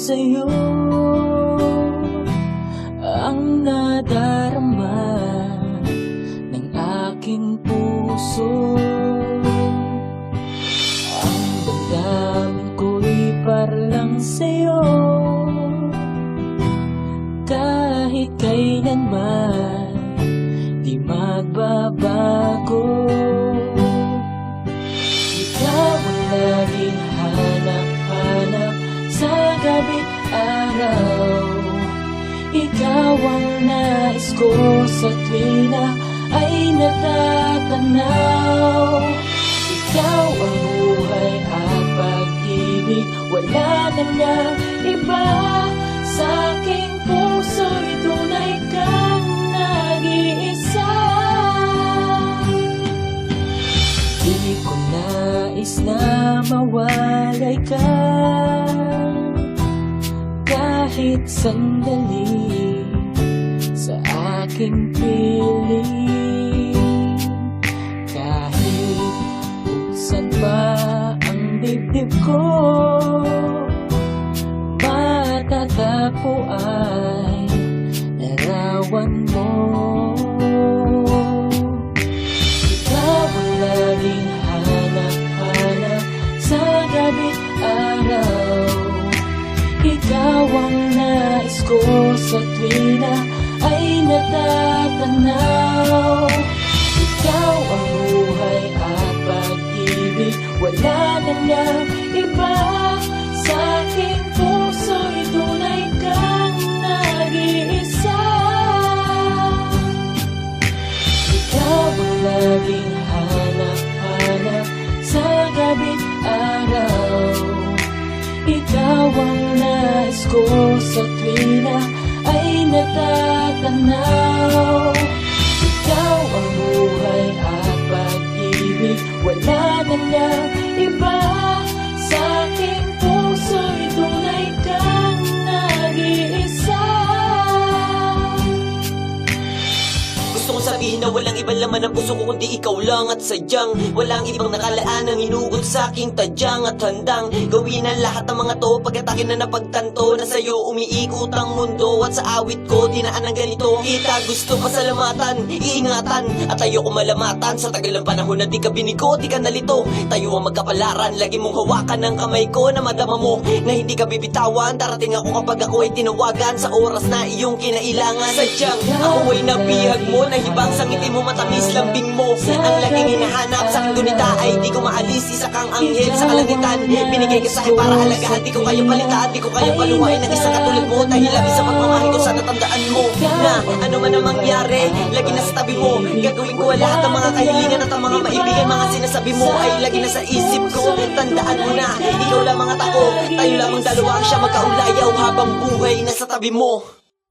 sa'yo ang nadarama ng aking puso. Ang damdamin ko'y para lang sa'yo, kahit kailanman di magbabago. Ikaw ang laging hanap-hanap sa gabi't araw. Ikaw ang nais ko sa tuwing na ay natatanaw. Ikaw ang buhay at pag-ibig, wala na niyang iba. Sa aking puso'y tunay kang nag-iisa. Di ko nais na mawalay ka kahit sandali sa aking piling. Kahit buksan pa ang dibdib ko, matatagpo ay larawan mo. Ikaw ang laging hanap-hanap sa gabi't araw. Ikaw ang nais ko sa tuwing na ay natatanaw. Ikaw ang buhay at pag-ibig, wala na niyang iba. Sa aking puso'y tunay kang nag-iisa. Ikaw ang laging hanap-hanap sa gabi't araw. Ikaw ang nais ko sa tuwing na ay natatanaw. Ikaw ang buhay at pag-ibig, wala na niyang iba. Sa aking puso'y tunay kang nag-iisa. Gusto kong sabihin na walang ibang laman ang puso ko kundi ikaw lang, at sadyang walang ibang nakalaan ang inugot sa aking tadyang, at handang gawin ang lahat ng mga to pagkatake na napagtanto na sa'yo umiikot ang mundo. At sa awit ko dinaan ng ganito, kita gusto pasalamatan, iingatan at ayoko malamatan. Sa tagal ng panahon na di ka binigo, di ka nalito, tayo ang magkapalaran. Lagi mong hawakan ng kamay ko na madama mo na hindi ka bibitawan. Darating ako kapag ako ay tinawagan sa oras na iyong kinailangan. Sadyang ako ay nabihag mo, nahibang sa ngiti mo, matamis lambing mo ang laging hinahanap. Sa aking gunita ay di ko maalis, isa kang anghel sa kalangitan. Binigay ka sa'kin para alagaan, di ko kayang palitan, di ko kayang paluwain ng isang katulad mo. Dahil labis sa pagmamahal ko, sana tandaan mo na ano man ang mangyari, lagi na sa tabi mo. Gagawin ko lahat ng mga kahilingan at ang mga maibigan, mga sinasabi mo ay lagi na sa isip ko. Tandaan mo na, ikaw lamang at ako, tayo lamang dalawa ang siya magkaulayaw habang buhay na sa tabi mo.